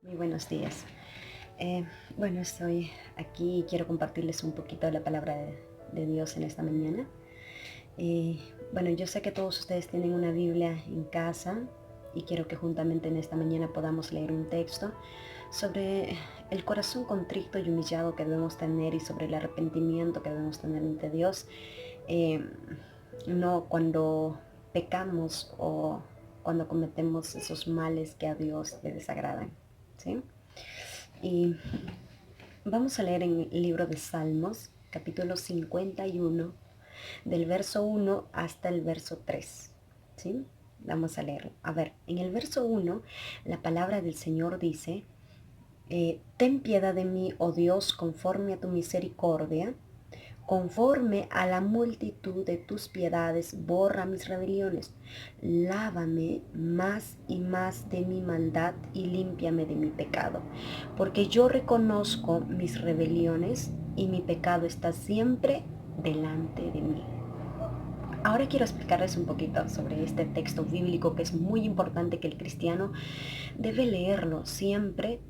Muy buenos días. Bueno, estoy aquí y quiero compartirles un poquito de la palabra de Dios en esta mañana. Bueno, yo sé que todos ustedes tienen una Biblia en casa y quiero que juntamente en esta mañana podamos leer un texto sobre el corazón contrito y humillado que debemos tener y sobre el arrepentimiento que debemos tener ante Dios. Eh, no cuando pecamos o cuando cometemos esos males que a Dios le desagradan, ¿sí? Y vamos a leer en el libro de Salmos, capítulo 51, del verso 1 hasta el verso 3. ¿Sí? Vamos a leerlo. A ver, en el verso 1, la palabra del Señor dice, ten piedad de mí, oh Dios, conforme a tu misericordia. Conforme a la multitud de tus piedades, borra mis rebeliones. Lávame más y más de mi maldad y límpiame de mi pecado. Porque yo reconozco mis rebeliones y mi pecado está siempre delante de mí. Ahora quiero explicarles un poquito sobre este texto bíblico que es muy importante que el cristiano debe leerlo siempre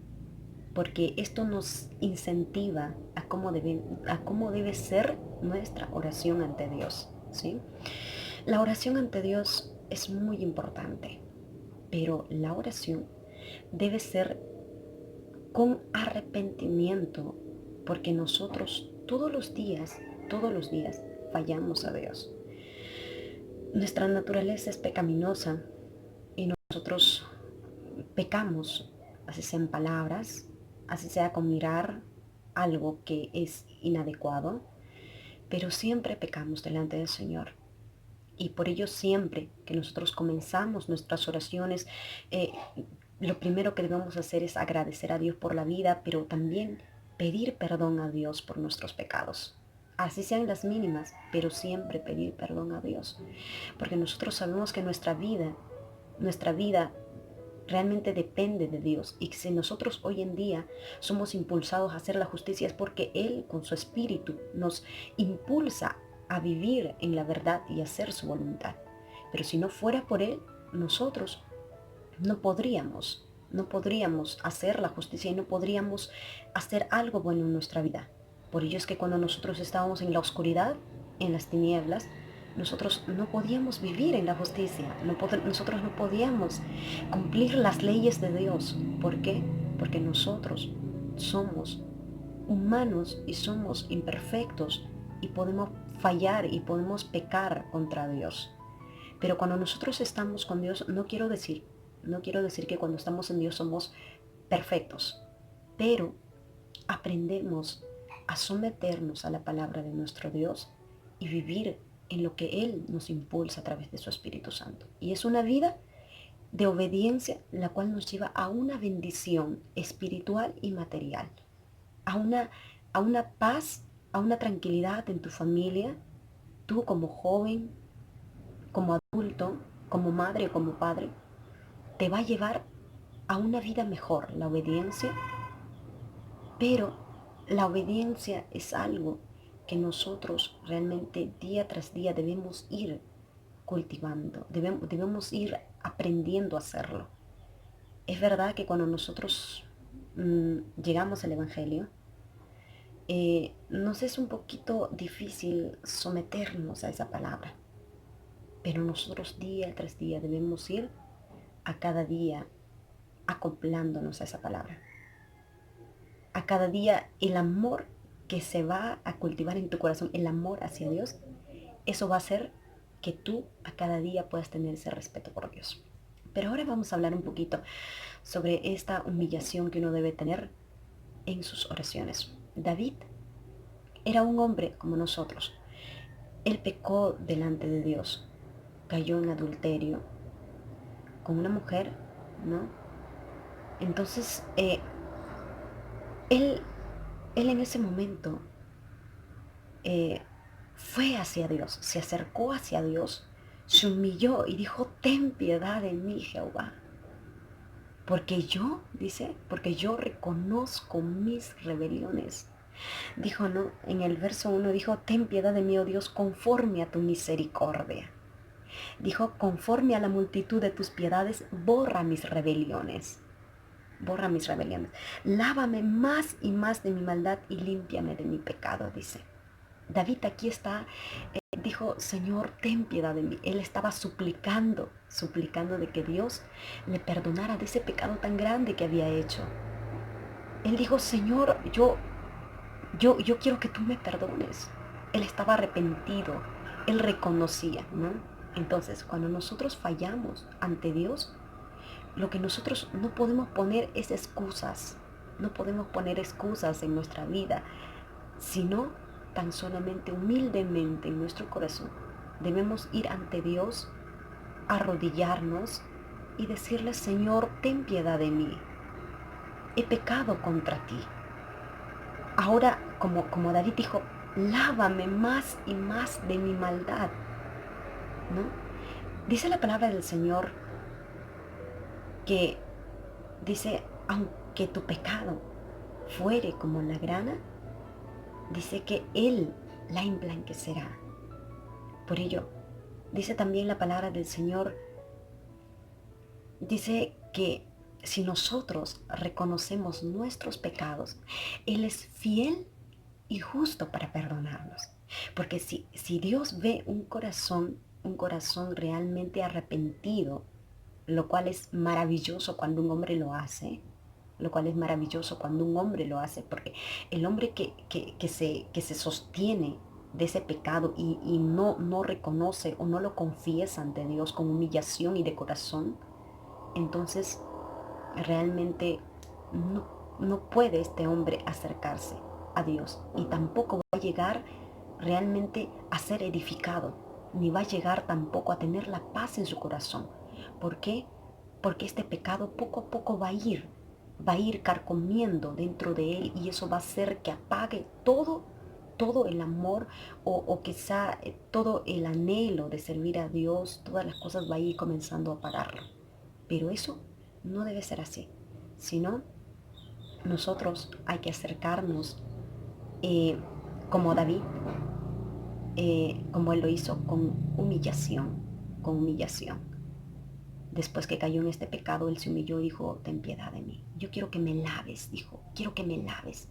porque esto nos incentiva a cómo debe ser nuestra oración ante Dios, ¿sí? La oración ante Dios es muy importante, pero la oración debe ser con arrepentimiento, porque nosotros todos los días fallamos a Dios. Nuestra naturaleza es pecaminosa y nosotros pecamos, así sea en palabras, así sea con mirar algo que es inadecuado, pero siempre pecamos delante del Señor. Y por ello siempre que nosotros comenzamos nuestras oraciones, eh, lo primero que debemos hacer es agradecer a Dios por la vida, pero también pedir perdón a Dios por nuestros pecados. Así sean las mínimas, pero siempre pedir perdón a Dios. Porque nosotros sabemos que nuestra vida realmente depende de Dios, y que si nosotros hoy en día somos impulsados a hacer la justicia es porque Él con su espíritu nos impulsa a vivir en la verdad y hacer su voluntad. Pero si no fuera por Él, nosotros no podríamos hacer la justicia y no podríamos hacer algo bueno en nuestra vida. Por ello es que cuando nosotros estábamos en la oscuridad, en las tinieblas, nosotros no podíamos vivir en la justicia, nosotros no podíamos cumplir las leyes de Dios. ¿Por qué? Porque nosotros somos humanos y somos imperfectos y podemos fallar y podemos pecar contra Dios. Pero cuando nosotros estamos con Dios, no quiero decir que cuando estamos en Dios somos perfectos, pero aprendemos a someternos a la palabra de nuestro Dios y vivir en lo que Él nos impulsa a través de su Espíritu Santo. Y es una vida de obediencia, la cual nos lleva a una bendición espiritual y material, a una paz, a una tranquilidad en tu familia, tú como joven, como adulto, como madre o como padre, te va a llevar a una vida mejor, la obediencia, pero la obediencia es algo que nosotros realmente día tras día debemos ir cultivando, debemos ir aprendiendo a hacerlo. Es verdad que cuando nosotros llegamos al Evangelio, nos es un poquito difícil someternos a esa palabra, pero nosotros día tras día debemos ir a cada día acoplándonos a esa palabra. A cada día el amor que se va a cultivar en tu corazón, el amor hacia Dios, eso va a hacer que tú a cada día puedas tener ese respeto por Dios. Pero ahora vamos a hablar un poquito sobre esta humillación que uno debe tener en sus oraciones. David era un hombre como nosotros. Él pecó delante de Dios, cayó en adulterio con una mujer, ¿no? Entonces, él, él en ese momento eh, fue hacia Dios, se acercó hacia Dios, se humilló y dijo, ten piedad de mí, Jehová. Porque yo reconozco mis rebeliones. Dijo, ¿no? En el verso 1 dijo, ten piedad de mí, oh Dios, conforme a tu misericordia. Dijo, conforme a la multitud de tus piedades, borra mis rebeliones. borra mis rebeliones. Lávame más y más de mi maldad y límpiame de mi pecado, dice. David aquí está, dijo, Señor, ten piedad de mí. Él estaba suplicando de que Dios le perdonara de ese pecado tan grande que había hecho. Él dijo, Señor, yo quiero que tú me perdones. Él estaba arrepentido, él reconocía, ¿no? Entonces, cuando nosotros fallamos ante Dios, lo que nosotros no podemos poner es excusas. No podemos poner excusas en nuestra vida, sino tan solamente humildemente en nuestro corazón. Debemos ir ante Dios, arrodillarnos y decirle, Señor, ten piedad de mí. He pecado contra ti. Ahora, como David dijo, lávame más y más de mi maldad, ¿no? Dice la palabra del Señor que dice, aunque tu pecado fuere como la grana, dice que Él la emblanquecerá. Por ello, dice también la palabra del Señor, dice que si nosotros reconocemos nuestros pecados, Él es fiel y justo para perdonarnos. Porque si Dios ve un corazón realmente arrepentido, lo cual es maravilloso cuando un hombre lo hace, porque el hombre que se sostiene de ese pecado y no reconoce o no lo confiesa ante Dios con humillación y de corazón, entonces realmente no puede este hombre acercarse a Dios y tampoco va a llegar realmente a ser edificado, ni va a llegar tampoco a tener la paz en su corazón. ¿Por qué? Porque este pecado poco a poco va a ir carcomiendo dentro de él y eso va a hacer que apague todo el amor o quizá todo el anhelo de servir a Dios, todas las cosas va a ir comenzando a apagarlo. Pero eso no debe ser así, sino nosotros hay que acercarnos eh, como David, como él lo hizo con humillación. Después que cayó en este pecado, él se humilló y dijo, ten piedad de mí. Yo quiero que me laves, dijo, quiero que me laves.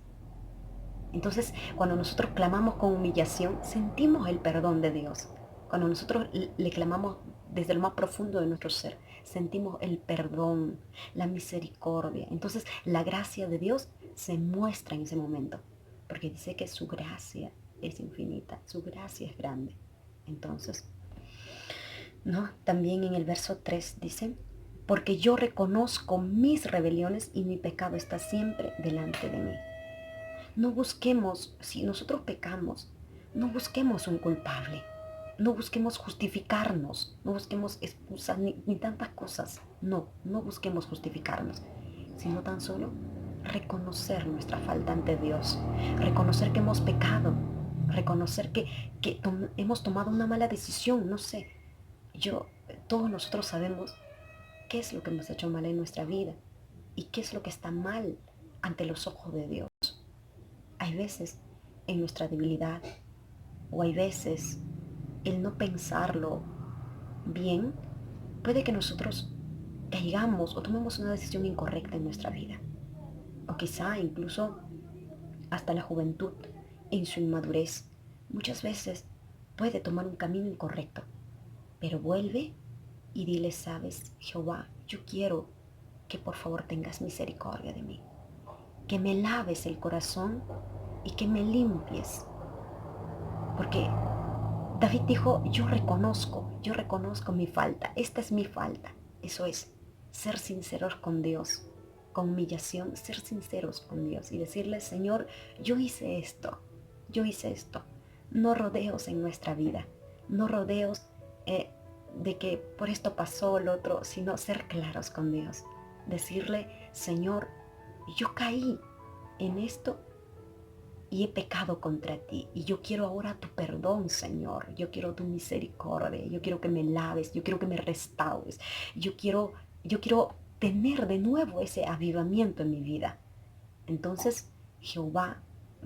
Entonces, cuando nosotros clamamos con humillación, sentimos el perdón de Dios. Cuando nosotros le clamamos desde lo más profundo de nuestro ser, sentimos el perdón, la misericordia. Entonces, la gracia de Dios se muestra en ese momento, porque dice que su gracia es infinita, su gracia es grande. Entonces, ¿no? También en el verso 3 dice, porque yo reconozco mis rebeliones y mi pecado está siempre delante de mí. No busquemos, si nosotros pecamos, no busquemos un culpable, no busquemos justificarnos, no busquemos excusas ni tantas cosas. No busquemos justificarnos, sino tan solo reconocer nuestra falta ante Dios, reconocer que hemos pecado, reconocer que hemos tomado una mala decisión, no sé. Todos nosotros sabemos qué es lo que hemos hecho mal en nuestra vida y qué es lo que está mal ante los ojos de Dios. Hay veces en nuestra debilidad o hay veces el no pensarlo bien puede que nosotros caigamos o tomemos una decisión incorrecta en nuestra vida. O quizá incluso hasta la juventud en su inmadurez muchas veces puede tomar un camino incorrecto. Pero vuelve y dile, sabes, Jehová, yo quiero que por favor tengas misericordia de mí, que me laves el corazón y que me limpies. Porque David dijo, yo reconozco mi falta, esta es mi falta. Eso es, ser sinceros con Dios, con humillación, ser sinceros con Dios y decirle, Señor, yo hice esto. No rodeos en nuestra vida, no rodeos de que por esto pasó lo otro, sino ser claros con Dios. Decirle, Señor, yo caí en esto y he pecado contra ti y yo quiero ahora tu perdón, Señor. Yo quiero tu misericordia, yo quiero que me laves, yo quiero que me restaures, yo quiero tener de nuevo ese avivamiento en mi vida. Entonces Jehová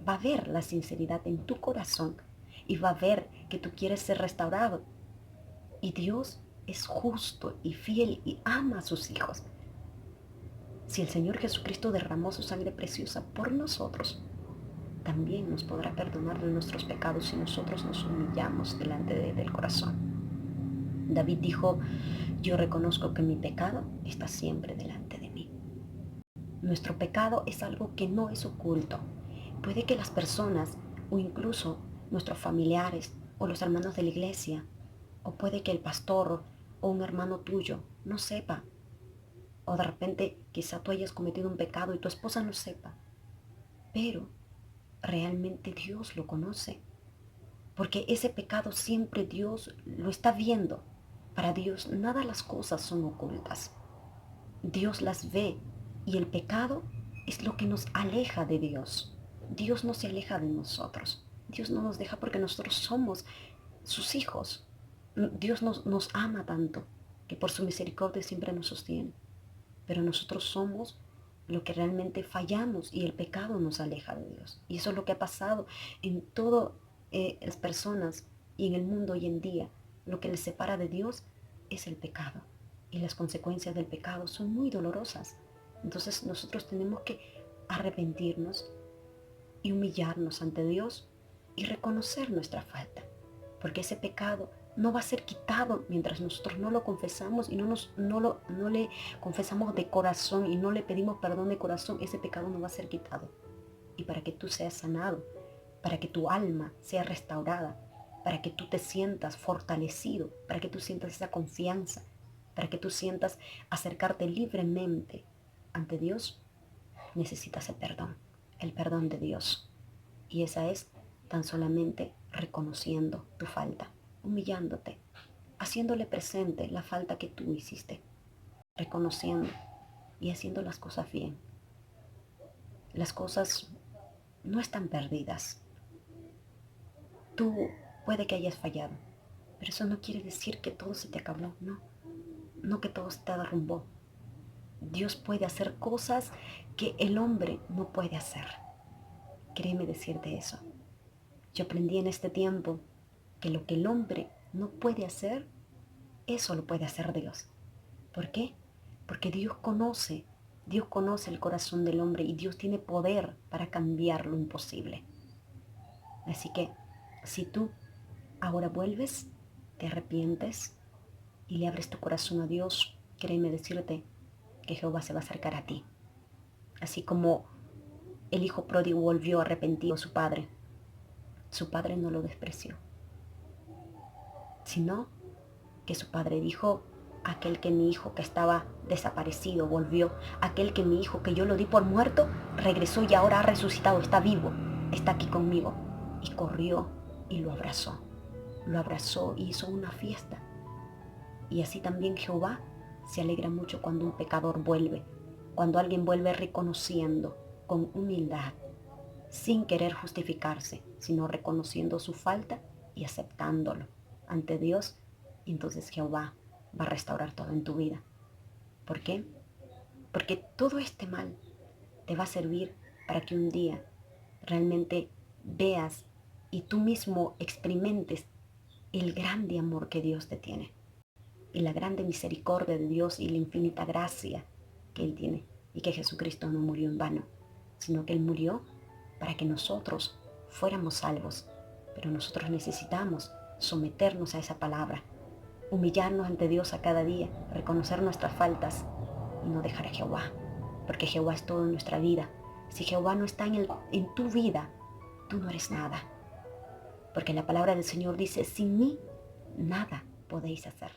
va a ver la sinceridad en tu corazón y va a ver que tú quieres ser restaurado. Y Dios es justo y fiel y ama a sus hijos. Si el Señor Jesucristo derramó su sangre preciosa por nosotros, también nos podrá perdonar de nuestros pecados si nosotros nos humillamos delante del corazón. David dijo, yo reconozco que mi pecado está siempre delante de mí. Nuestro pecado es algo que no es oculto. Puede que las personas o incluso nuestros familiares o los hermanos de la iglesia, o puede que el pastor o un hermano tuyo no sepa, o de repente quizá tú hayas cometido un pecado y tu esposa no sepa, pero realmente Dios lo conoce, porque ese pecado siempre Dios lo está viendo. Para Dios nada de las cosas son ocultas. Dios las ve y el pecado es lo que nos aleja de Dios. Dios no se aleja de nosotros. Dios no nos deja porque nosotros somos sus hijos. Dios nos ama tanto que por su misericordia siempre nos sostiene. Pero nosotros somos lo que realmente fallamos y el pecado nos aleja de Dios. Y eso es lo que ha pasado en todas las personas y en el mundo hoy en día. Lo que les separa de Dios es el pecado. Y las consecuencias del pecado son muy dolorosas. Entonces nosotros tenemos que arrepentirnos y humillarnos ante Dios y reconocer nuestra falta. Porque ese pecado no va a ser quitado mientras nosotros no lo confesamos y no le confesamos de corazón y no le pedimos perdón de corazón. Ese pecado no va a ser quitado. Y para que tú seas sanado, para que tu alma sea restaurada, para que tú te sientas fortalecido, para que tú sientas esa confianza, para que tú sientas acercarte libremente ante Dios, necesitas el perdón de Dios. Y esa es tan solamente reconociendo tu falta, humillándote, haciéndole presente la falta que tú hiciste, reconociendo y haciendo las cosas bien. Las cosas no están perdidas. Tú puede que hayas fallado, pero eso no quiere decir que todo se te acabó, no que todo se te derrumbó. Dios puede hacer cosas que el hombre no puede hacer. Créeme decirte eso. Yo aprendí en este tiempo que lo que el hombre no puede hacer, eso lo puede hacer Dios. ¿Por qué? Porque Dios conoce el corazón del hombre y Dios tiene poder para cambiar lo imposible. Así que si tú ahora vuelves, te arrepientes y le abres tu corazón a Dios, créeme decirte que Jehová se va a acercar a ti. Así como el hijo pródigo volvió arrepentido a su padre no lo despreció, sino que su padre dijo, aquel que mi hijo que estaba desaparecido volvió, aquel que mi hijo que yo lo di por muerto, regresó y ahora ha resucitado, está vivo, está aquí conmigo. Y corrió y lo abrazó y hizo una fiesta. Y así también Jehová se alegra mucho cuando un pecador vuelve, cuando alguien vuelve reconociendo con humildad, sin querer justificarse, sino reconociendo su falta y aceptándolo ante Dios. Y entonces Jehová va a restaurar todo en tu vida. ¿Por qué? Porque todo este mal te va a servir para que un día realmente veas y tú mismo experimentes el grande amor que Dios te tiene y la grande misericordia de Dios y la infinita gracia que Él tiene, y que Jesucristo no murió en vano, sino que Él murió para que nosotros fuéramos salvos. Pero nosotros necesitamos someternos a esa palabra, humillarnos ante Dios a cada día, reconocer nuestras faltas y no dejar a Jehová, porque Jehová es todo en nuestra vida. Si Jehová no está en tu vida, tú no eres nada, porque la palabra del Señor dice, sin mí nada podéis hacer.